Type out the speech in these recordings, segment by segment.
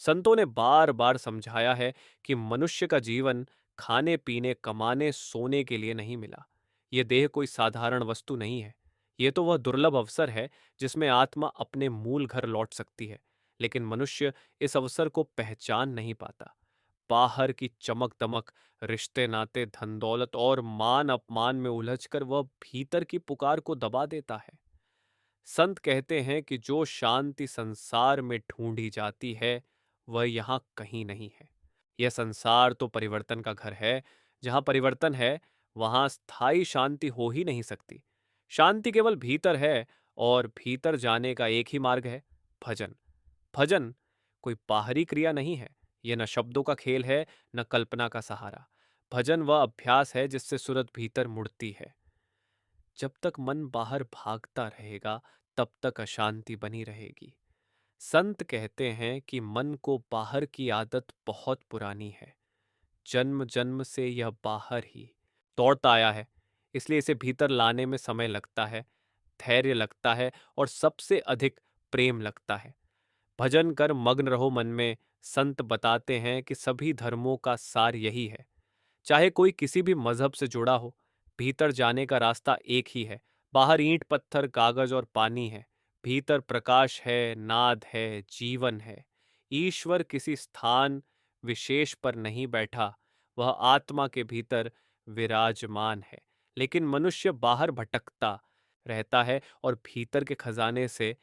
संतों ने बार बार समझाया है कि मनुष्य का जीवन खाने पीने कमाने सोने के लिए नहीं मिला। ये देह कोई साधारण वस्तु नहीं है। ये तो वह दुर्लभ अवसर है जिसमें आत्मा अपने मूल घर लौट सकती है। लेकिन मनुष्य इस अवसर को पहचान नहीं पाता। बाहर की चमक दमक, रिश्ते नाते, धन दौलत और मान अपमान में उलझकर वह भीतर की पुकार को दबा देता है। संत कहते हैं कि जो शांति संसार में ढूंढी जाती है वह यहाँ कहीं नहीं है। यह संसार तो परिवर्तन का घर है। जहाँ परिवर्तन है वहाँ स्थायी शांति हो ही नहीं सकती। शांति केवल भीतर है, और भीतर जाने का एक ही मार्ग है, भजन। भजन कोई बाहरी क्रिया नहीं है। यह न शब्दों का खेल है, न कल्पना का सहारा। भजन वह अभ्यास है जिससे सूरत भीतर मुड़ती है। जब तक मन बाहर भागता रहेगा तब तक अशांति बनी रहेगी। संत कहते हैं कि मन को बाहर की आदत बहुत पुरानी है। जन्म जन्म से यह बाहर ही दौड़ता आया है, इसलिए इसे भीतर लाने में समय लगता है, धैर्य लगता है और सबसे अधिक प्रेम लगता है। भजन कर मग्न रहो मन में। संत बताते हैं कि सभी धर्मों का सार यही है। चाहे कोई किसी भी मजहब से जुड़ा हो, भीतर जाने का रास्ता एक ही है। बाहर ईंट पत्थर कागज और पानी है, भीतर प्रकाश है, नाद है, जीवन है। ईश्वर किसी स्थान विशेष पर नहीं बैठा, वह आत्मा के भीतर विराजमान है। लेकिन मनुष्य बाहर भटकता रहता है और भीतर के खजाने से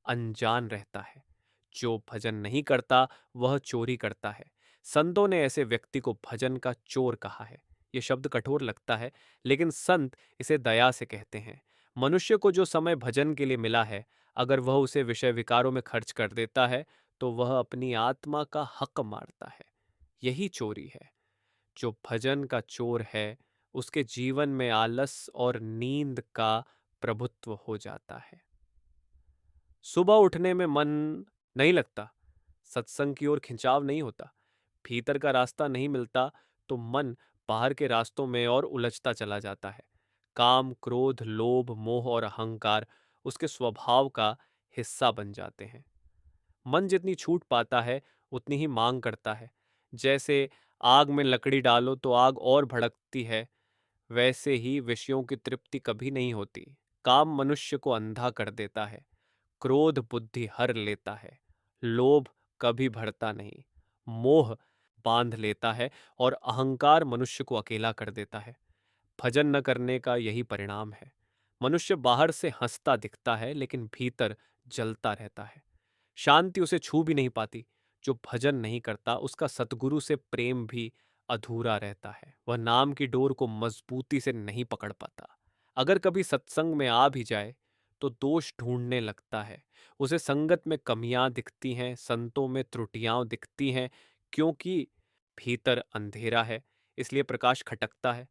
अनजान रहता है। जो भजन नहीं करता वह चोरी करता है। संतों ने ऐसे व्यक्ति को भजन का चोर कहा है। यह शब्द कठोर लगता है, लेकिन संत इसे दया से कहते हैं। मनुष्य को जो समय भजन के लिए मिला है, अगर वह उसे विषय विकारों में खर्च कर देता है तो वह अपनी आत्मा का हक मारता है। यही चोरी है। जो भजन का चोर है, उसके जीवन में आलस और नींद का प्रभुत्व हो जाता है। सुबह उठने में मन नहीं लगता, सत्संग की ओर खिंचाव नहीं होता, भीतर का रास्ता नहीं मिलता, तो मन बाहर के रास्तों में और उलझता चला जाता है। काम, क्रोध, लोभ, मोह और अहंकार उसके स्वभाव का हिस्सा बन जाते हैं। मन जितनी छूट पाता है उतनी ही मांग करता है। जैसे आग में लकड़ी डालो तो आग और भड़कती है, वैसे ही विषयों की तृप्ति कभी नहीं होती। काम मनुष्य को अंधा कर देता है, क्रोध बुद्धि हर लेता है, लोभ कभी बढ़ता नहीं, मोह बांध लेता है और अहंकार मनुष्य को अकेला कर देता है। भजन न करने का यही परिणाम है। मनुष्य बाहर से हंसता दिखता है लेकिन भीतर जलता रहता है। शांति उसे छू भी नहीं पाती। जो भजन नहीं करता उसका सतगुरु से प्रेम भी अधूरा रहता है। वह नाम की डोर को मजबूती से नहीं पकड़ पाता। अगर कभी सत्संग में आ भी जाए तो दोष ढूंढने लगता है। उसे संगत में कमियां दिखती हैं, संतों में त्रुटियां दिखती हैं, क्योंकि भीतर अंधेरा है, इसलिए प्रकाश खटकता है।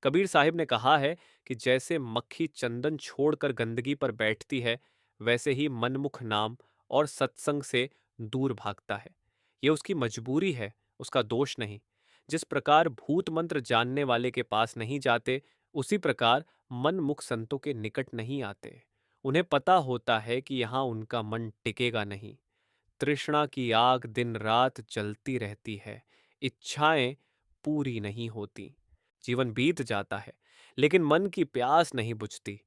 कबीर साहिब ने कहा है कि जैसे मक्खी चंदन छोड़कर गंदगी पर बैठती है, वैसे ही मनमुख नाम और सत्संग से दूर भागता है। ये उसकी मजबूरी है, उसका दोष नहीं। जिस प्रकार भूत मंत्र जानने वाले के पास नहीं जाते, उसी प्रकार मन मुख संतों के निकट नहीं आते। उन्हें पता होता है कि यहाँ उनका मन टिकेगा नहीं। तृष्णा की आग दिन रात जलती रहती है, इच्छाएं पूरी नहीं होती। जीवन बीत जाता है, लेकिन मन की प्यास नहीं बुझती।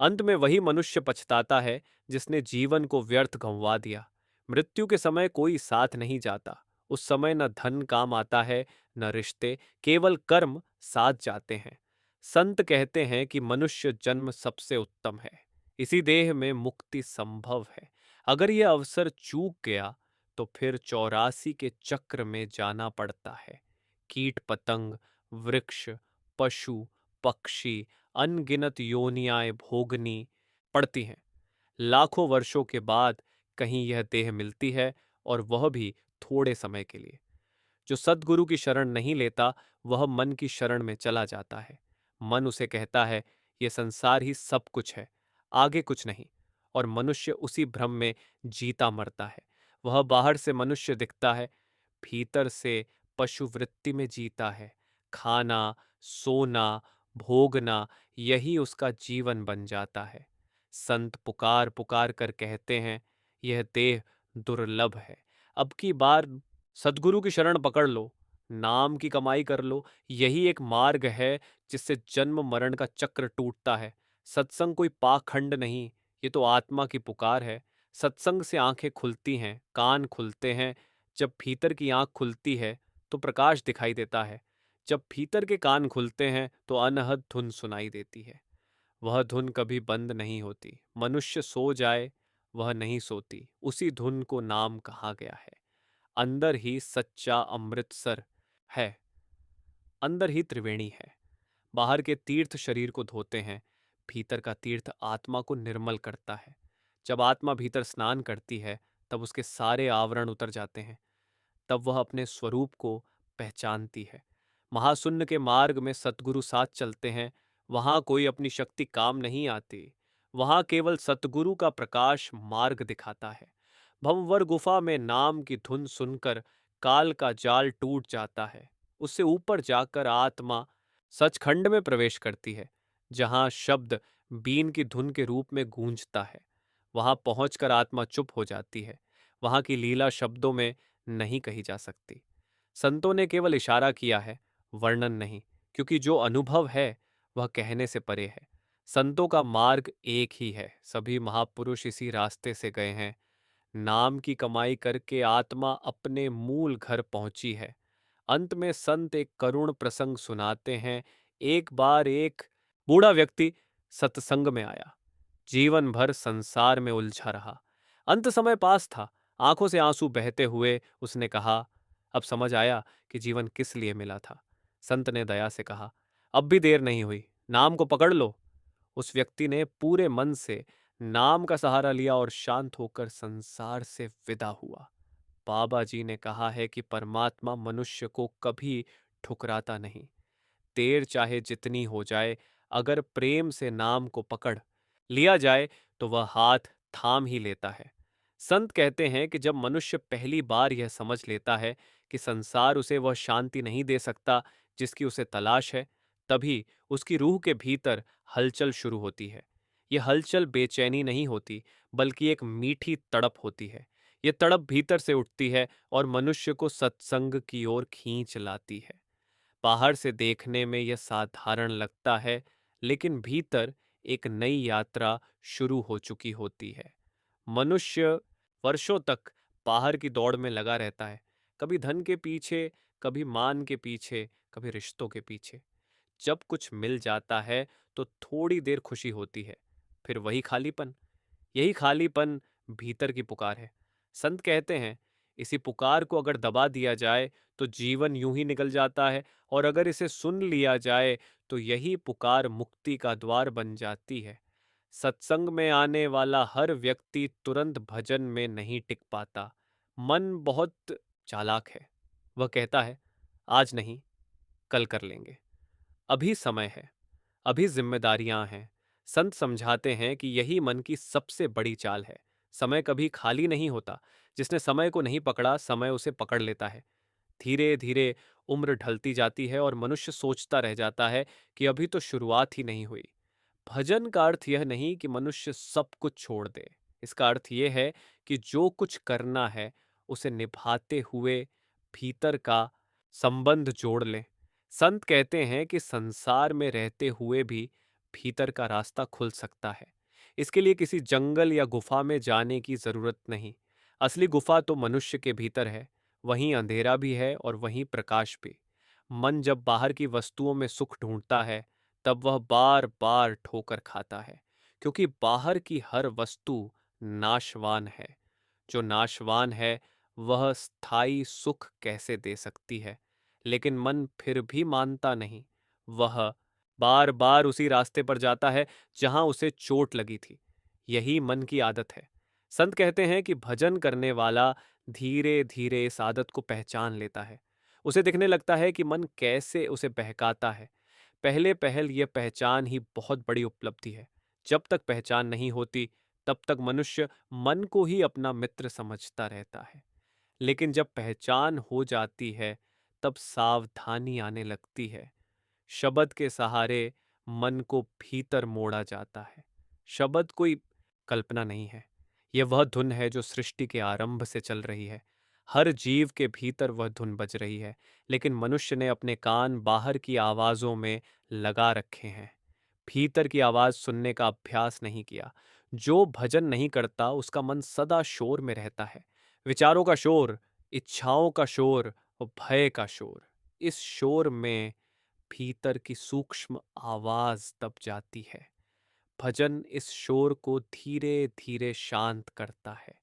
अंत में वही मनुष्य पछताता है जिसने जीवन को व्यर्थ गंवा दिया। मृत्यु के समय कोई साथ नहीं जाता। उस समय न धन काम आता है, न रिश्ते, केवल कर्म साथ जाते हैं। संत कहते हैं कि मनुष्य जन्म सबसे उत्तम है। इसी देह में मुक्ति संभव है। अगर यह अवसर चूक गया तो फिर 84 के चक्र में जाना पड़ता है। कीट पतंग, वृक्ष, पशु, पक्षी, अनगिनत योनियाएं भोगनी पड़ती हैं। लाखों वर्षों के बाद कहीं यह देह मिलती है, और वह भी थोड़े समय के लिए। जो सद्गुरु की शरण नहीं लेता वह मन की शरण में चला जाता है। मन उसे कहता है यह संसार ही सब कुछ है, आगे कुछ नहीं, और मनुष्य उसी भ्रम में जीता मरता है। वह बाहर से मनुष्य दिखता है, भीतर से पशु वृत्ति में जीता है। खाना, सोना, भोगना, यही उसका जीवन बन जाता है। संत पुकार पुकार कर कहते हैं, यह देह दुर्लभ है। अब की बार सद्गुरु की शरण पकड़ लो, नाम की कमाई कर लो। यही एक मार्ग है जिससे जन्म मरण का चक्र टूटता है। सत्संग कोई पाखंड नहीं, ये तो आत्मा की पुकार है। सत्संग से आंखें खुलती हैं, कान खुलते हैं। जब भीतर की आंख खुलती है तो प्रकाश दिखाई देता है। जब भीतर के कान खुलते हैं तो अनहद धुन सुनाई देती है। वह धुन कभी बंद नहीं होती। मनुष्य सो जाए, वह नहीं सोती। उसी धुन को नाम कहा गया है। अंदर ही सच्चा अमृतसर है, अंदर ही त्रिवेणी है। बाहर के तीर्थ शरीर को धोते हैं, भीतर का तीर्थ आत्मा को निर्मल करता है। जब आत्मा भीतर स्नान करती है तब उसके सारे आवरण उतर जाते हैं। तब वह अपने स्वरूप को पहचानती है। महाशून्य के मार्ग में सतगुरु साथ चलते हैं। वहां कोई अपनी शक्ति काम नहीं आती। वहां केवल सतगुरु का प्रकाश मार्ग दिखाता है। भंवर गुफा में नाम की धुन सुनकर काल का जाल टूट जाता है। उससे ऊपर जाकर आत्मा सचखंड में प्रवेश करती है, जहां शब्द बीन की धुन के रूप में गूंजता है। वहां पहुंचकर आत्मा चुप हो जाती है। वहां की लीला शब्दों में नहीं कही जा सकती। संतों ने केवल इशारा किया है, वर्णन नहीं, क्योंकि जो अनुभव है वह कहने से परे है। संतों का मार्ग एक ही है, सभी महापुरुष इसी रास्ते से गए हैं। नाम की कमाई करके आत्मा अपने मूल घर पहुंची है। अंत में संत एक करुण प्रसंग सुनाते हैं। एक बार एक बूढ़ा व्यक्ति सत्संग में आया। जीवन भर संसार में उलझा रहा। अंत समय पास था। आंखों से आंसू बहते हुए उसने कहा, अब समझ आया कि जीवन किस लिए मिला था। संत ने दया से कहा, अब भी देर नहीं हुई, नाम को पकड़ लो। उस व्यक्ति ने पूरे मन से नाम का सहारा लिया और शांत होकर संसार से विदा हुआ। बाबा जी ने कहा है कि परमात्मा मनुष्य को कभी ठुकराता नहीं। देर चाहे जितनी हो जाए, अगर प्रेम से नाम को पकड़ लिया जाए तो वह हाथ थाम ही लेता है। संत कहते हैं कि जब मनुष्य पहली बार यह समझ लेता है कि संसार उसे वह शांति नहीं दे सकता जिसकी उसे तलाश है, तभी उसकी रूह के भीतर हलचल शुरू होती है। यह हलचल बेचैनी नहीं होती, बल्कि एक मीठी तड़प होती है। यह तड़प भीतर से उठती है और मनुष्य को सत्संग की ओर खींच लाती है। बाहर से देखने में यह साधारण लगता है, लेकिन भीतर एक नई यात्रा शुरू हो चुकी होती है। मनुष्य वर्षों तक बाहर की दौड़ में लगा रहता है, कभी धन के पीछे, कभी मान के पीछे, कभी रिश्तों के पीछे। जब कुछ मिल जाता है तो थोड़ी देर खुशी होती है, फिर वही खालीपन। यही खालीपन भीतर की पुकार है। संत कहते हैं, इसी पुकार को अगर दबा दिया जाए तो जीवन यूं ही निकल जाता है, और अगर इसे सुन लिया जाए तो यही पुकार मुक्ति का द्वार बन जाती है। सत्संग में आने वाला हर व्यक्ति तुरंत भजन में नहीं टिक पाता। मन बहुत चालाक है। वह कहता है, आज नहीं, कल कर लेंगे। अभी समय है, अभी जिम्मेदारियां हैं। संत समझाते हैं कि यही मन की सबसे बड़ी चाल है। समय कभी खाली नहीं होता। जिसने समय को नहीं पकड़ा, समय उसे पकड़ लेता है। धीरे धीरे उम्र ढलती जाती है और मनुष्य सोचता रह जाता है कि अभी तो शुरुआत ही नहीं हुई। भजन का अर्थ यह नहीं कि मनुष्य सब कुछ छोड़ दे। इसका अर्थ यह है कि जो कुछ करना है उसे निभाते हुए भीतर का संबंध जोड़ ले। संत कहते हैं कि संसार में रहते हुए भी भीतर का रास्ता खुल सकता है। इसके लिए किसी जंगल या गुफा में जाने की जरूरत नहीं। असली गुफा तो मनुष्य के भीतर है। वहीं अंधेरा भी है और वहीं प्रकाश भी। मन जब बाहर की वस्तुओं में सुख ढूंढता है तब वह बार बार ठोकर खाता है, क्योंकि बाहर की हर वस्तु नाशवान है। जो नाशवान है वह स्थायी सुख कैसे दे सकती है। लेकिन मन फिर भी मानता नहीं। वह बार बार उसी रास्ते पर जाता है जहां उसे चोट लगी थी। यही मन की आदत है। संत कहते हैं कि भजन करने वाला धीरे धीरे इस आदत को पहचान लेता है। उसे दिखने लगता है कि मन कैसे उसे बहकाता है। पहले पहल यह पहचान ही बहुत बड़ी उपलब्धि है। जब तक पहचान नहीं होती तब तक मनुष्य मन को ही अपना मित्र समझता रहता है। लेकिन जब पहचान हो जाती है तब सावधानी आने लगती है। शब्द के सहारे मन को भीतर मोड़ा जाता है। शब्द कोई कल्पना नहीं है, यह वह धुन है जो सृष्टि के आरंभ से चल रही है। हर जीव के भीतर वह धुन बज रही है, लेकिन मनुष्य ने अपने कान बाहर की आवाज़ों में लगा रखे हैं, भीतर की आवाज़ सुनने का अभ्यास नहीं किया। जो भजन नहीं करता उसका मन सदा शोर में रहता है, विचारों का शोर, इच्छाओं का शोर और भय का शोर। इस शोर में भीतर की सूक्ष्म आवाज़ दब जाती है। भजन इस शोर को धीरे धीरे शांत करता है।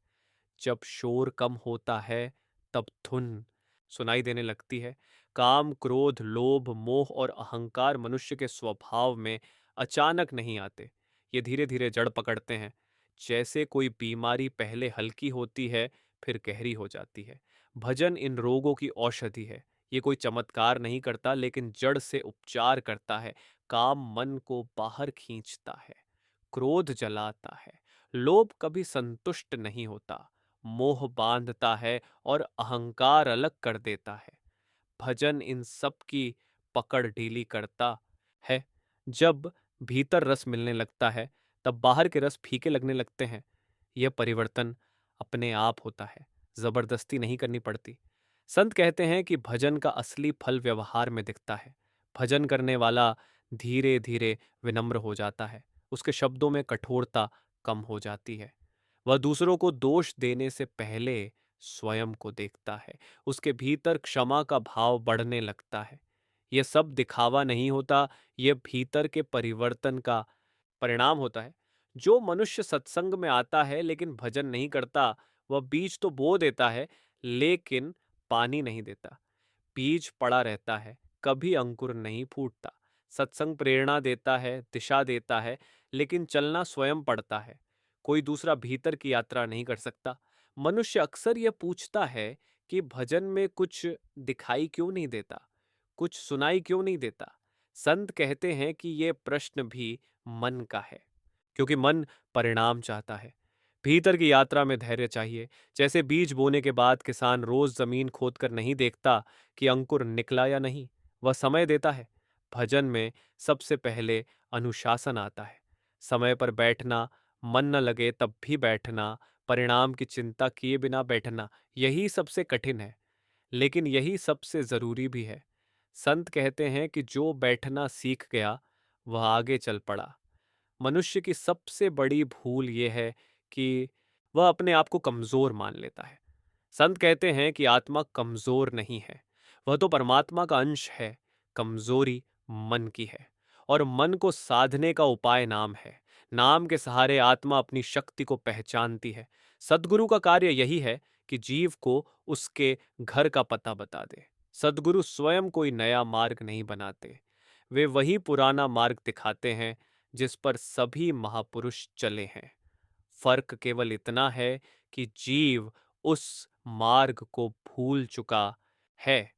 जब शोर कम होता है तब धुन सुनाई देने लगती है। काम, क्रोध, लोभ, मोह और अहंकार मनुष्य के स्वभाव में अचानक नहीं आते। ये धीरे धीरे जड़ पकड़ते हैं। जैसे कोई बीमारी पहले हल्की होती है, फिर गहरी हो जाती है। भजन इन रोगों की औषधि है। ये कोई चमत्कार नहीं करता, लेकिन जड़ से उपचार करता है। काम मन को बाहर खींचता है, क्रोध जलाता है, लोभ कभी संतुष्ट नहीं होता, मोह बांधता है और अहंकार अलग कर देता है। भजन इन सब की पकड़ ढीली करता है। जब भीतर रस मिलने लगता है, तब बाहर के रस फीके लगने लगते हैं। यह परिवर्तन अपने आप होता है, जबरदस्ती नहीं करनी पड़ती। संत कहते हैं कि भजन का असली फल व्यवहार में दिखता है। भजन करने वाला धीरे धीरे विनम्र हो जाता है, उसके शब्दों में कठोरता कम हो जाती है। वह दूसरों को दोष देने से पहले स्वयं को देखता है, उसके भीतर क्षमा का भाव बढ़ने लगता है। यह सब दिखावा नहीं होता, यह भीतर के परिवर्तन का परिणाम होता है। जो मनुष्य सत्संग में आता है लेकिन भजन नहीं करता, वह बीज तो बो देता है, लेकिन पानी नहीं देता। बीज पड़ा रहता है, कभी अंकुर नहीं फूटता। सत्संग प्रेरणा देता है, दिशा देता है, लेकिन चलना स्वयं पड़ता है। कोई दूसरा भीतर की यात्रा नहीं कर सकता। मनुष्य अक्सर यह पूछता है कि भजन में कुछ दिखाई क्यों नहीं देता, कुछ सुनाई क्यों नहीं देता। संत कहते हैं कि यह प्रश्न भी मन का है, क्योंकि मन परिणाम चाहता है। भीतर की यात्रा में धैर्य चाहिए। जैसे बीज बोने के बाद किसान रोज जमीन खोदकर नहीं देखता कि अंकुर निकला या नहीं, वह समय देता है। भजन में सबसे पहले अनुशासन आता है। समय पर बैठना, मन न लगे तब भी बैठना, परिणाम की चिंता किए बिना बैठना, यही सबसे कठिन है, लेकिन यही सबसे जरूरी भी है। संत कहते हैं कि जो बैठना सीख गया वह आगे चल पड़ा। मनुष्य की सबसे बड़ी भूल यह है कि वह अपने आप को कमजोर मान लेता है। संत कहते हैं कि आत्मा कमजोर नहीं है, वह तो परमात्मा का अंश है। कमजोरी मन की है, और मन को साधने का उपाय नाम है। नाम के सहारे आत्मा अपनी शक्ति को पहचानती है। सद्गुरु का कार्य यही है कि जीव को उसके घर का पता बता दे। सद्गुरु स्वयं कोई नया मार्ग नहीं बनाते, वे वही पुराना मार्ग दिखाते हैं जिस पर सभी महापुरुष चले हैं। फर्क केवल इतना है कि जीव उस मार्ग को भूल चुका है।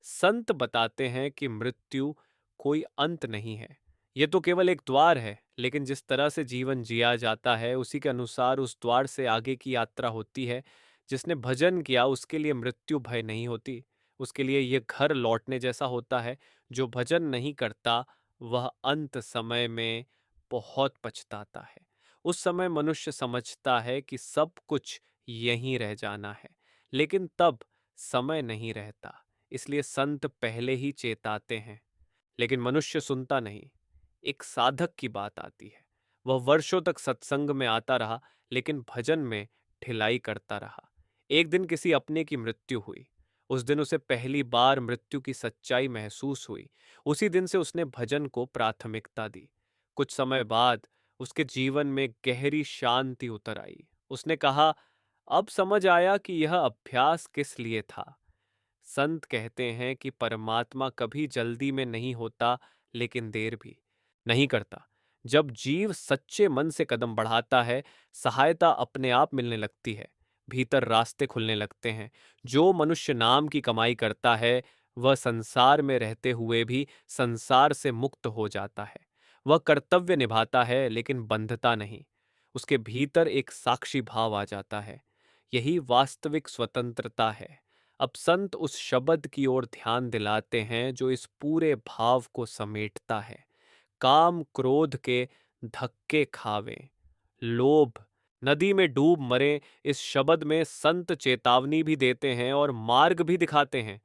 संत बताते हैं कि मृत्यु कोई अंत नहीं है, ये तो केवल एक द्वार है। लेकिन जिस तरह से जीवन जिया जाता है, उसी के अनुसार उस द्वार से आगे की यात्रा होती है। जिसने भजन किया उसके लिए मृत्यु भय नहीं होती, उसके लिए ये घर लौटने जैसा होता है। जो भजन नहीं करता वह अंत समय में बहुत पछताता है। उस समय मनुष्य समझता है कि सब कुछ यहीं रह जाना है, लेकिन तब समय नहीं रहता। इसलिए संत पहले ही चेताते हैं, लेकिन मनुष्य सुनता नहीं। एक साधक की बात आती है। वह वर्षों तक सत्संग में आता रहा, लेकिन भजन में ढिलाई करता रहा। एक दिन किसी अपने की मृत्यु हुई। उस दिन उसे पहली बार मृत्यु की सच्चाई महसूस हुई। उसी दिन से उसने भजन को प्राथमिकता दी। कुछ समय बाद उसके जीवन में गहरी शांति उतर आई। उसने कहा, अब समझ आया कि यह अभ्यास किस लिए था। संत कहते हैं कि परमात्मा कभी जल्दी में नहीं होता, लेकिन देर भी नहीं करता। जब जीव सच्चे मन से कदम बढ़ाता है, सहायता अपने आप मिलने लगती है, भीतर रास्ते खुलने लगते हैं। जो मनुष्य नाम की कमाई करता है, वह संसार में रहते हुए भी संसार से मुक्त हो जाता है। वह कर्तव्य निभाता है, लेकिन बंधता नहीं। उसके भीतर एक साक्षी भाव आ जाता है। यही वास्तविक स्वतंत्रता है। अब संत उस शब्द की ओर ध्यान दिलाते हैं जो इस पूरे भाव को समेटता है। काम क्रोध के धक्के खावे, लोभ नदी में डूब मरे इस शब्द में संत चेतावनी भी देते हैं और मार्ग भी दिखाते हैं।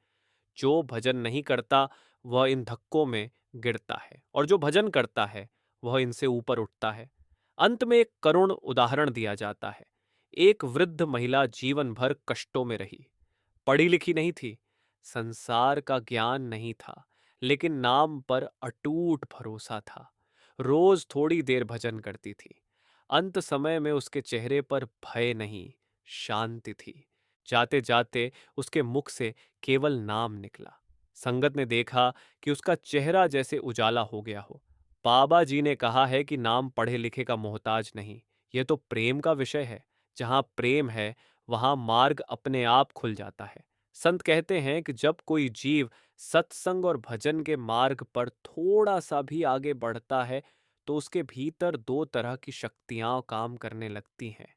जो भजन नहीं करता वह इन धक्कों में गिरता है और जो भजन करता है वह इनसे ऊपर उठता है। अंत में एक करुण उदाहरण दिया जाता है। एक वृद्ध महिला जीवन भर कष्टों में रही। पढ़ी लिखी नहीं थी, संसार का ज्ञान नहीं था, लेकिन नाम पर अटूट भरोसा था। रोज थोड़ी देर भजन करती थी। अंत समय में उसके चेहरे पर भय नहीं, शांति थी। जाते जाते उसके मुख से केवल नाम निकला। संगत ने देखा कि उसका चेहरा जैसे उजाला हो गया हो। बाबा जी ने कहा है कि नाम पढ़े लिखे का मोहताज नहीं, यह तो प्रेम का विषय है। जहां प्रेम है वहां मार्ग अपने आप खुल जाता है। संत कहते हैं कि जब कोई जीव सत्संग और भजन के मार्ग पर थोड़ा सा भी आगे बढ़ता है तो उसके भीतर दो तरह की शक्तियां काम करने लगती हैं।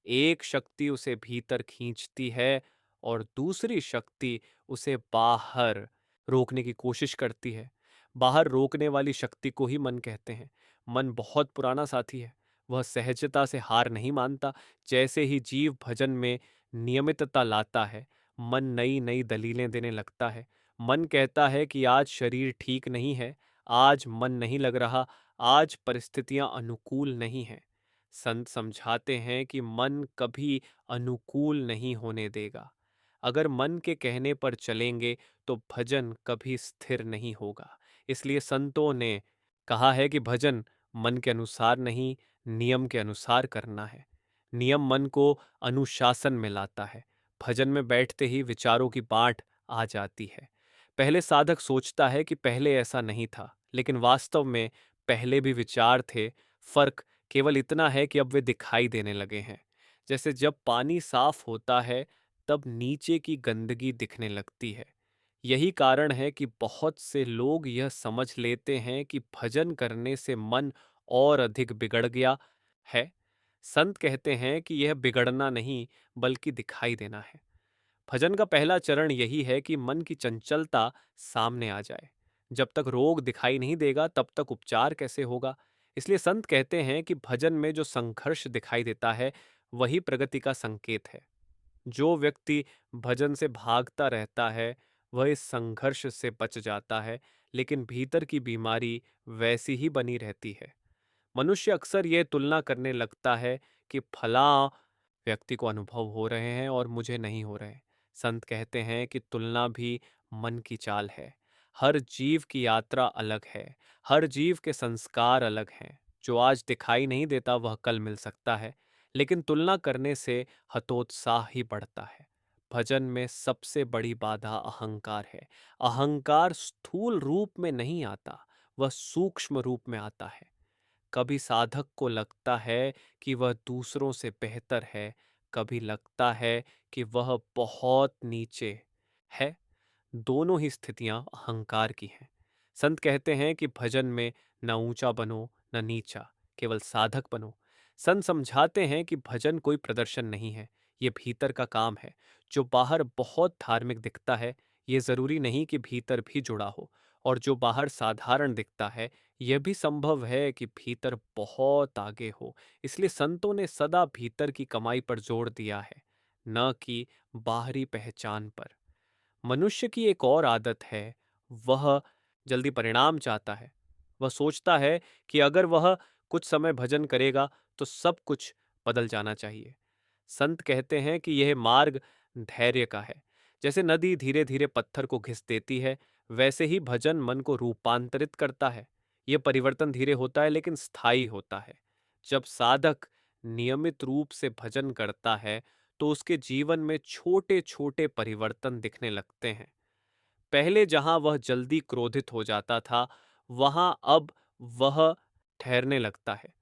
एक शक्ति उसे भीतर खींचती है और दूसरी शक्ति उसे बाहर रोकने की कोशिश करती है। बाहर रोकने वाली शक्ति को ही मन कहते हैं। मन बहुत पुराना साथी है। वह सहजता से हार नहीं मानता। जैसे ही जीव भजन में नियमितता लाता है, मन नई नई दलीलें देने लगता है। मन कहता है कि आज शरीर ठीक नहीं है, आज मन नहीं लग रहा, आज परिस्थितियां अनुकूल नहीं हैं। संत समझाते हैं कि मन कभी अनुकूल नहीं होने देगा। अगर मन के कहने पर चलेंगे तो भजन कभी स्थिर नहीं होगा। इसलिए संतों ने कहा है कि भजन मन के अनुसार नहीं, नियम के अनुसार करना है। नियम मन को अनुशासन में लाता है। भजन में बैठते ही विचारों की बाढ़ आ जाती है। पहले साधक सोचता है कि पहले ऐसा नहीं था, लेकिन वास्तव में पहले भी विचार थे। फर्क केवल इतना है कि अब वे दिखाई देने लगे हैं। जैसे जब पानी साफ होता है तब नीचे की गंदगी दिखने लगती है। यही कारण है कि बहुत से लोग यह समझ लेते हैं कि भजन करने से मन और अधिक बिगड़ गया है। संत कहते हैं कि यह बिगड़ना नहीं, बल्कि दिखाई देना है। भजन का पहला चरण यही है कि मन की चंचलता सामने आ जाए। जब तक रोग दिखाई नहीं देगा तब तक उपचार कैसे होगा। इसलिए संत कहते हैं कि भजन में जो संघर्ष दिखाई देता है वही प्रगति का संकेत है। जो व्यक्ति भजन से भागता रहता है वह इस संघर्ष से बच जाता है, लेकिन भीतर की बीमारी वैसी ही बनी रहती है। मनुष्य अक्सर ये तुलना करने लगता है कि फला व्यक्ति को अनुभव हो रहे हैं और मुझे नहीं हो रहे। संत कहते हैं कि तुलना भी मन की चाल है। हर जीव की यात्रा अलग है। हर जीव के संस्कार अलग हैं। जो आज दिखाई नहीं देता वह कल मिल सकता है, लेकिन तुलना करने से हतोत्साह ही बढ़ता है। भजन में सबसे बड़ी बाधा अहंकार है। अहंकार स्थूल रूप में नहीं आता, वह सूक्ष्म रूप में आता है। कभी साधक को लगता है कि वह दूसरों से बेहतर है, कभी लगता है कि वह बहुत नीचे है। दोनों ही स्थितियां अहंकार की हैं। संत कहते हैं कि भजन में न ऊंचा बनो न नीचा, केवल साधक बनो। संत समझाते हैं कि भजन कोई प्रदर्शन नहीं है, ये भीतर का काम है। जो बाहर बहुत धार्मिक दिखता है, ये जरूरी नहीं कि भीतर भी जुड़ा हो। और जो बाहर साधारण दिखता है, यह भी संभव है कि भीतर बहुत आगे हो। इसलिए संतों ने सदा भीतर की कमाई पर जोर दिया है, न कि बाहरी पहचान पर। मनुष्य की एक और आदत है, वह जल्दी परिणाम चाहता है। वह सोचता है कि अगर वह कुछ समय भजन करेगा तो सब कुछ बदल जाना चाहिए। संत कहते हैं कि यह मार्ग धैर्य का है। जैसे नदी धीरे धीरे पत्थर को घिस देती है, वैसे ही भजन मन को रूपांतरित करता है। यह परिवर्तन धीरे होता है लेकिन स्थायी होता है। जब साधक नियमित रूप से भजन करता है तो उसके जीवन में छोटे छोटे परिवर्तन दिखने लगते हैं। पहले जहां वह जल्दी क्रोधित हो जाता था, वहां अब वह ठहरने लगता है।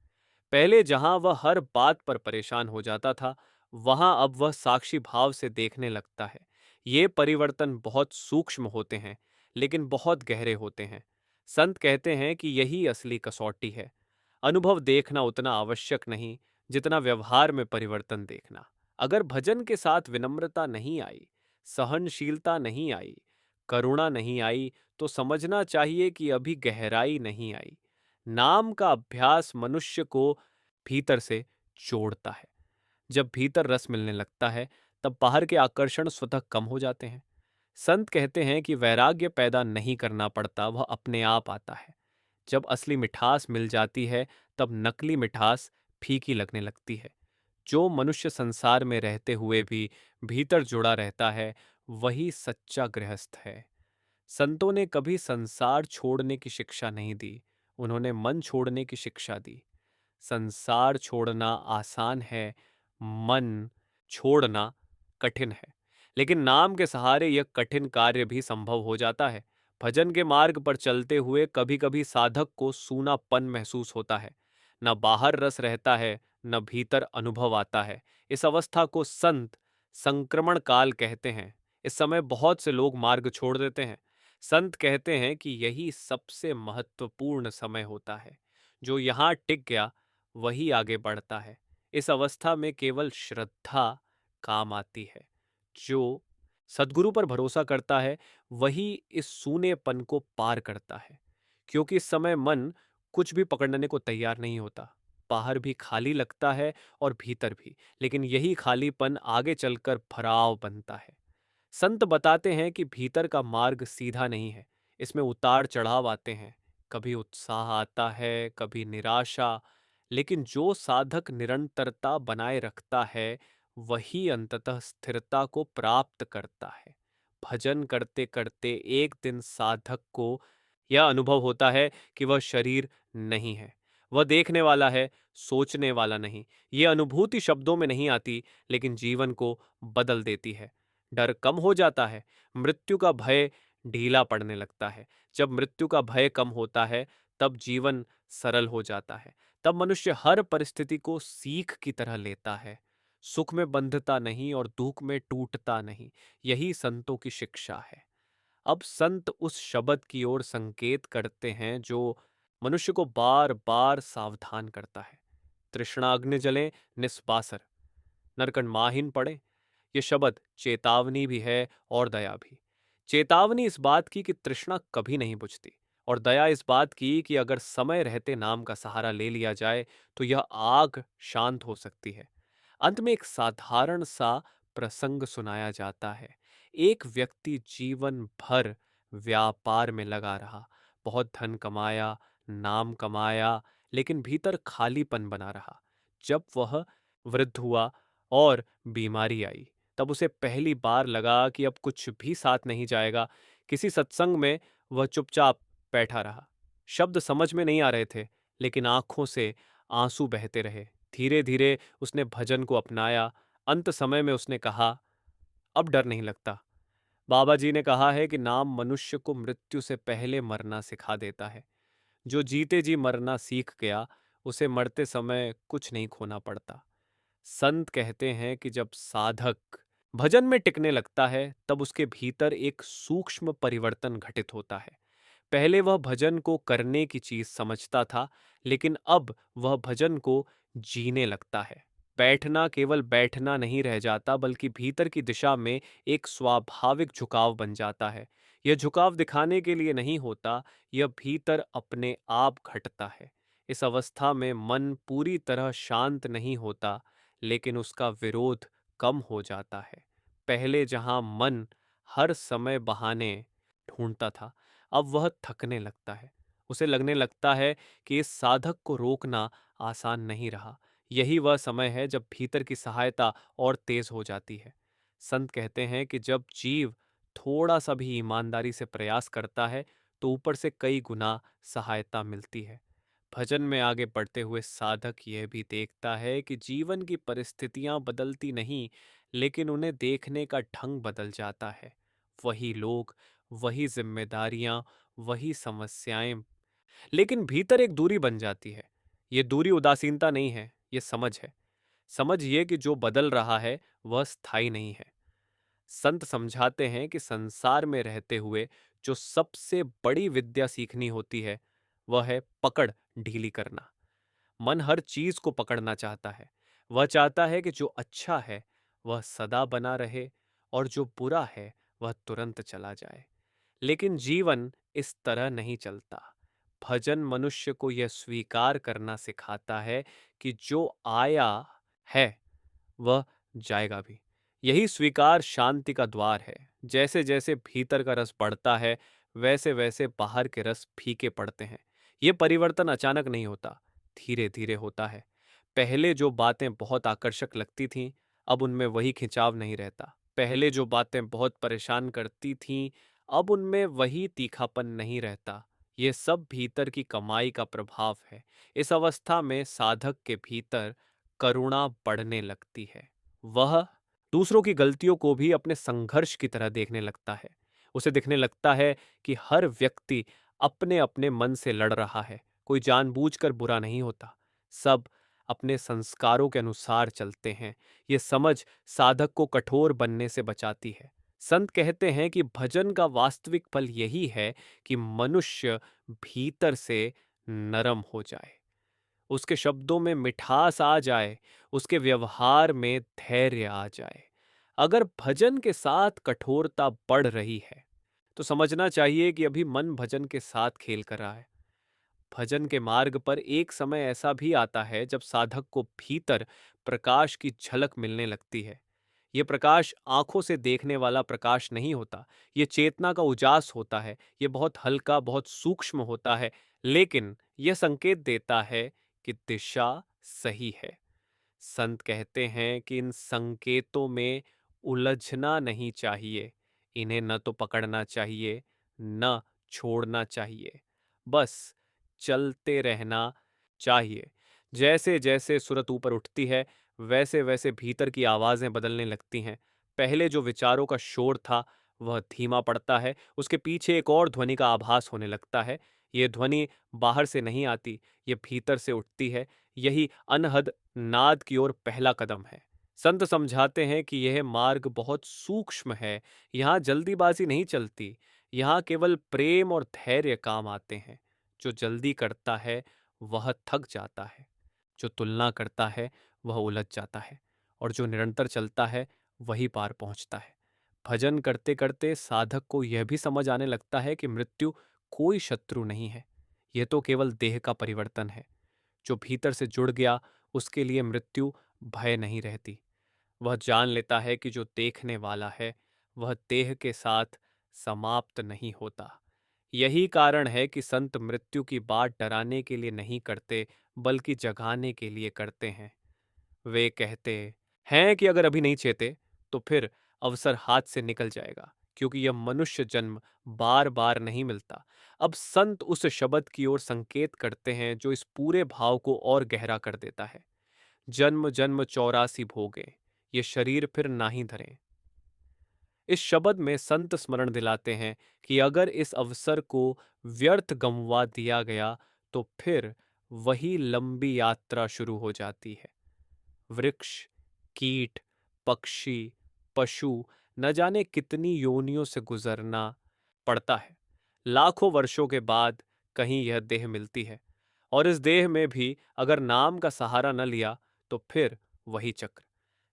पहले जहां वह हर बात पर परेशान हो जाता था, वहां अब वह साक्षी भाव से देखने लगता है। ये परिवर्तन बहुत सूक्ष्म होते हैं, लेकिन बहुत गहरे होते हैं। संत कहते हैं कि यही असली कसौटी है। अनुभव देखना उतना आवश्यक नहीं जितना व्यवहार में परिवर्तन देखना। अगर भजन के साथ विनम्रता नहीं आई, सहनशीलता नहीं आई, करुणा नहीं आई, तो समझना चाहिए कि अभी गहराई नहीं आई। नाम का अभ्यास मनुष्य को भीतर से जोड़ता है। जब भीतर रस मिलने लगता है, तब बाहर के आकर्षण स्वतः कम हो जाते हैं। संत कहते हैं कि वैराग्य पैदा नहीं करना पड़ता, वह अपने आप आता है। जब असली मिठास मिल जाती है, तब नकली मिठास फीकी लगने लगती है। जो मनुष्य संसार में रहते हुए भी भीतर जुड़ा रहता है, वही सच्चा गृहस्थ है। संतों ने कभी संसार छोड़ने की शिक्षा नहीं दी, उन्होंने मन छोड़ने की शिक्षा दी। संसार छोड़ना आसान है, मन छोड़ना कठिन है। लेकिन नाम के सहारे यह कठिन कार्य भी संभव हो जाता है। भजन के मार्ग पर चलते हुए कभी कभी साधक को सूनापन महसूस होता है। न बाहर रस रहता है, न भीतर अनुभव आता है। इस अवस्था को संत संक्रमण काल कहते हैं। इस समय बहुत से लोग मार्ग छोड़ देते हैं। संत कहते हैं कि यही सबसे महत्वपूर्ण समय होता है। जो यहाँ टिक गया वही आगे बढ़ता है। इस अवस्था में केवल श्रद्धा काम आती है। जो सद्गुरु पर भरोसा करता है वही इस सूनेपन को पार करता है, क्योंकि इस समय मन कुछ भी पकड़ने को तैयार नहीं होता। बाहर भी खाली लगता है और भीतर भी, लेकिन यही खालीपन आगे चलकर भराव बनता है। संत बताते हैं कि भीतर का मार्ग सीधा नहीं है, इसमें उतार चढ़ाव आते हैं। कभी उत्साह आता है, कभी निराशा, लेकिन जो साधक निरंतरता बनाए रखता है वही अंततः स्थिरता को प्राप्त करता है। भजन करते करते एक दिन साधक को यह अनुभव होता है कि वह शरीर नहीं है, वह देखने वाला है, सोचने वाला नहीं। यह अनुभूति शब्दों में नहीं आती, लेकिन जीवन को बदल देती है। डर कम हो जाता है, मृत्यु का भय ढीला पड़ने लगता है। जब मृत्यु का भय कम होता है, तब जीवन सरल हो जाता है। तब मनुष्य हर परिस्थिति को सीख की तरह लेता है। सुख में बंधता नहीं और दुख में टूटता नहीं। यही संतों की शिक्षा है। अब संत उस शब्द की ओर संकेत करते हैं जो मनुष्य को बार बार सावधान करता है। तृष्णाग्नि जले निस्वासर, नरकन माहिन पड़े। ये शब्द चेतावनी भी है और दया भी। चेतावनी इस बात की कि तृष्णा कभी नहीं बुझती, और दया इस बात की कि अगर समय रहते नाम का सहारा ले लिया जाए तो यह आग शांत हो सकती है। अंत में एक साधारण सा प्रसंग सुनाया जाता है। एक व्यक्ति जीवन भर व्यापार में लगा रहा, बहुत धन कमाया, नाम कमाया, लेकिन भीतर खालीपन बना रहा। जब वह वृद्ध हुआ और बीमारी आई, तब उसे पहली बार लगा कि अब कुछ भी साथ नहीं जाएगा। किसी सत्संग में वह चुपचाप बैठा रहा। शब्द समझ में नहीं आ रहे थे, लेकिन आंखों से आंसू बहते रहे। धीरे धीरे उसने भजन को अपनाया। अंत समय में उसने कहा, अब डर नहीं लगता। बाबा जी ने कहा है कि नाम मनुष्य को मृत्यु से पहले मरना सिखा देता है। जो जीते जी मरना सीख गया, उसे मरते समय कुछ नहीं खोना पड़ता। संत कहते हैं कि जब साधक भजन में टिकने लगता है, तब उसके भीतर एक सूक्ष्म परिवर्तन घटित होता है। पहले वह भजन को करने की चीज समझता था, लेकिन अब वह भजन को जीने लगता है। बैठना केवल बैठना नहीं रह जाता, बल्कि भीतर की दिशा में एक स्वाभाविक झुकाव बन जाता है। यह झुकाव दिखाने के लिए नहीं होता, यह भीतर अपने आप घटता है। इस अवस्था में मन पूरी तरह शांत नहीं होता, लेकिन उसका विरोध कम हो जाता है। पहले जहां मन हर समय बहाने ढूंढता था, अब वह थकने लगता है। उसे लगने लगता है कि इस साधक को रोकना आसान नहीं रहा। यही वह समय है जब भीतर की सहायता और तेज हो जाती है। संत कहते हैं कि जब जीव थोड़ा सा भी ईमानदारी से प्रयास करता है, तो ऊपर से कई गुना सहायता मिलती है। भजन में आगे बढ़ते हुए साधक यह भी देखता है कि जीवन की परिस्थितियां बदलती नहीं, लेकिन उन्हें देखने का ढंग बदल जाता है। वही लोग, वही जिम्मेदारियां, वही समस्याएं, लेकिन भीतर एक दूरी बन जाती है। ये दूरी उदासीनता नहीं है, ये समझ है। समझ ये कि जो बदल रहा है वह स्थायी नहीं है। संत समझाते हैं कि संसार में रहते हुए जो सबसे बड़ी विद्या सीखनी होती है, वह है पकड़ ढीली करना। मन हर चीज को पकड़ना चाहता है। वह चाहता है कि जो अच्छा है वह सदा बना रहे, और जो बुरा है वह तुरंत चला जाए। लेकिन जीवन इस तरह नहीं चलता। भजन मनुष्य को यह स्वीकार करना सिखाता है कि जो आया है वह जाएगा भी। यही स्वीकार शांति का द्वार है। जैसे जैसे भीतर का रस बढ़ता है, वैसे वैसे बाहर के रस फीके पड़ते हैं। ये परिवर्तन अचानक नहीं होता, धीरे धीरे होता है। पहले जो बातें बहुत आकर्षक लगती थीं, अब उनमें वही खिंचाव नहीं रहता। पहले जो बातें बहुत परेशान करती थीं, अब उनमें वही तीखापन नहीं रहता। ये सब भीतर की कमाई का प्रभाव है। इस अवस्था में साधक के भीतर करुणा बढ़ने लगती है। वह दूसरों की गलतियों को भी अपने संघर्ष की तरह देखने लगता है। उसे दिखने लगता है कि हर व्यक्ति अपने अपने मन से लड़ रहा है। कोई जानबूझकर बुरा नहीं होता। सब अपने संस्कारों के अनुसार चलते हैं। ये समझ साधक को कठोर बनने से बचाती है। संत कहते हैं कि भजन का वास्तविक फल यही है कि मनुष्य भीतर से नरम हो जाए, उसके शब्दों में मिठास आ जाए, उसके व्यवहार में धैर्य आ जाए। अगर भजन के साथ कठोरता बढ़ रही है, तो समझना चाहिए कि अभी मन भजन के साथ खेल कर रहा है। भजन के मार्ग पर एक समय ऐसा भी आता है जब साधक को भीतर प्रकाश की झलक मिलने लगती है। ये प्रकाश आंखों से देखने वाला प्रकाश नहीं होता, ये चेतना का उजास होता है। ये बहुत हल्का, बहुत सूक्ष्म होता है, लेकिन यह संकेत देता है कि दिशा सही है। संत कहते हैं कि इन संकेतों में उलझना नहीं चाहिए, इन्हें न तो पकड़ना चाहिए, न छोड़ना चाहिए, बस चलते रहना चाहिए। जैसे जैसे सुरत ऊपर उठती है, वैसे वैसे भीतर की आवाजें बदलने लगती हैं। पहले जो विचारों का शोर था, वह धीमा पड़ता है। उसके पीछे एक और ध्वनि का आभास होने लगता है। ये ध्वनि बाहर से नहीं आती, ये भीतर से उठती है। यही अनहद नाद की ओर पहला कदम है। संत समझाते हैं कि यह मार्ग बहुत सूक्ष्म है। यहाँ जल्दीबाजी नहीं चलती, यहाँ केवल प्रेम और धैर्य काम आते हैं। जो जल्दी करता है वह थक जाता है, जो तुलना करता है वह उलझ जाता है, और जो निरंतर चलता है वही पार पहुंचता है। भजन करते करते साधक को यह भी समझ आने लगता है कि मृत्यु कोई शत्रु नहीं है, यह तो केवल देह का परिवर्तन है। जो भीतर से जुड़ गया, उसके लिए मृत्यु भय नहीं रहती। वह जान लेता है कि जो देखने वाला है वह देह के साथ समाप्त नहीं होता। यही कारण है कि संत मृत्यु की बात डराने के लिए नहीं करते, बल्कि जगाने के लिए करते हैं। वे कहते हैं कि अगर अभी नहीं चेते, तो फिर अवसर हाथ से निकल जाएगा, क्योंकि यह मनुष्य जन्म बार बार नहीं मिलता। अब संत उस शब्द की ओर संकेत करते हैं जो इस पूरे भाव को और गहरा कर देता है। जन्म जन्म 84 भोगे, ये शरीर फिर ना ही धरे। इस शब्द में संत स्मरण दिलाते हैं कि अगर इस अवसर को व्यर्थ गंवा दिया गया, तो फिर वही लंबी यात्रा शुरू हो जाती है। वृक्ष, कीट, पक्षी, पशु न जाने कितनी योनियों से गुजरना पड़ता है। लाखों वर्षों के बाद कहीं यह देह मिलती है, और इस देह में भी अगर नाम का सहारा न लिया, तो फिर वही चक्र।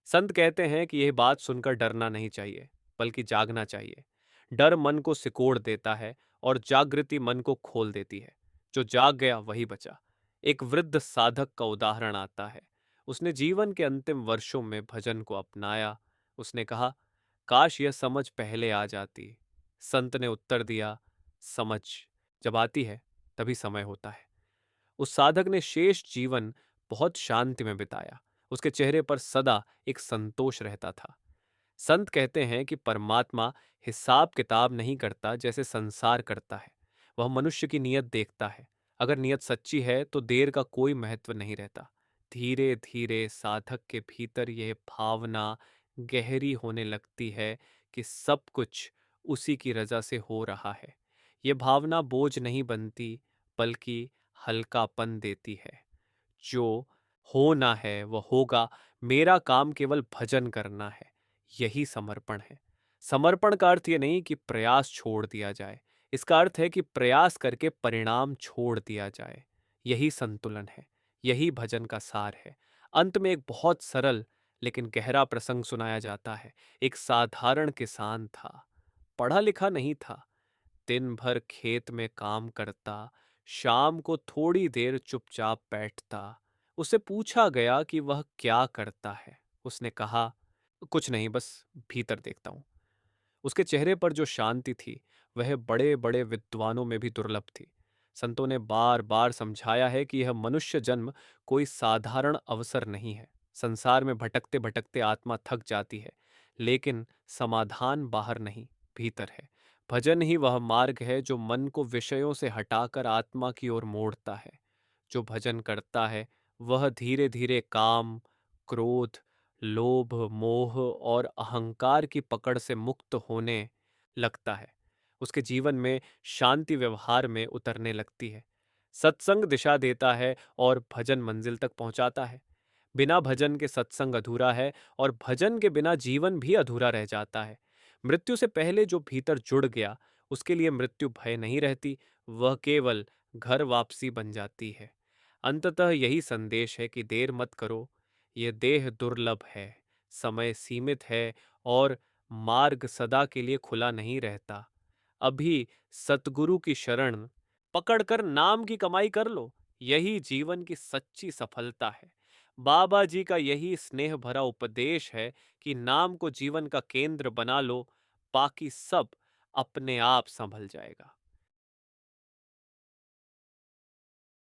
संत कहते हैं कि यह बात सुनकर डरना नहीं चाहिए, बल्कि जागना चाहिए। डर मन को सिकोड़ देता है और जागृति मन को खोल देती है। जो जाग गया वही बचा। एक वृद्ध साधक का उदाहरण आता है। उसने जीवन के अंतिम वर्षों में भजन को अपनाया। उसने कहा, काश यह समझ पहले आ जाती। संत ने उत्तर दिया, समझ जब आती है तभी समय होता है। उस साधक ने शेष जीवन बहुत शांति में बिताया। उसके चेहरे पर सदा एक संतोष रहता था। संत कहते हैं कि परमात्मा हिसाब किताब नहीं करता जैसे संसार करता है। वह मनुष्य की नीयत देखता है। अगर नीयत सच्ची है तो देर का कोई महत्व नहीं रहता। धीरे धीरे साधक के भीतर यह भावना गहरी होने लगती है कि सब कुछ उसी की रजा से हो रहा है। यह भावना बोझ नहीं बनती, बल्कि हल्कापन देती है। जो होना है वह होगा। मेरा काम केवल भजन करना है। यही समर्पण है। समर्पण का अर्थ ये नहीं कि प्रयास छोड़ दिया जाए। इसका अर्थ है कि प्रयास करके परिणाम छोड़ दिया जाए। यही संतुलन है। यही भजन का सार है। अंत में एक बहुत सरल लेकिन गहरा प्रसंग सुनाया जाता है। एक साधारण किसान था, पढ़ा लिखा नहीं था, दिन भर खेत में काम करता, शाम को थोड़ी देर चुपचाप बैठता। उससे पूछा गया कि वह क्या करता है। उसने कहा, कुछ नहीं, बस भीतर देखता हूं। उसके चेहरे पर जो शांति थी वह बड़े बड़े विद्वानों में भी दुर्लभ थी। संतों ने बार बार समझाया है कि यह मनुष्य जन्म कोई साधारण अवसर नहीं है। संसार में भटकते भटकते आत्मा थक जाती है, लेकिन समाधान बाहर नहीं, भीतर है। भजन ही वह मार्ग है जो मन को विषयों से हटाकर आत्मा की ओर मोड़ता है। जो भजन करता है वह धीरे धीरे काम, क्रोध, लोभ, मोह और अहंकार की पकड़ से मुक्त होने लगता है। उसके जीवन में शांति व्यवहार में उतरने लगती है। सत्संग दिशा देता है और भजन मंजिल तक पहुंचाता है। बिना भजन के सत्संग अधूरा है और भजन के बिना जीवन भी अधूरा रह जाता है। मृत्यु से पहले जो भीतर जुड़ गया उसके लिए मृत्यु भय नहीं रहती, वह केवल घर वापसी बन जाती है। अंततः यही संदेश है कि देर मत करो, ये देह दुर्लभ है, समय सीमित है और मार्ग सदा के लिए खुला नहीं रहता। अभी सतगुरु की शरण पकड़कर नाम की कमाई कर लो, यही जीवन की सच्ची सफलता है। बाबा जी का यही स्नेह भरा उपदेश है कि नाम को जीवन का केंद्र बना लो, बाकी सब अपने आप संभल जाएगा।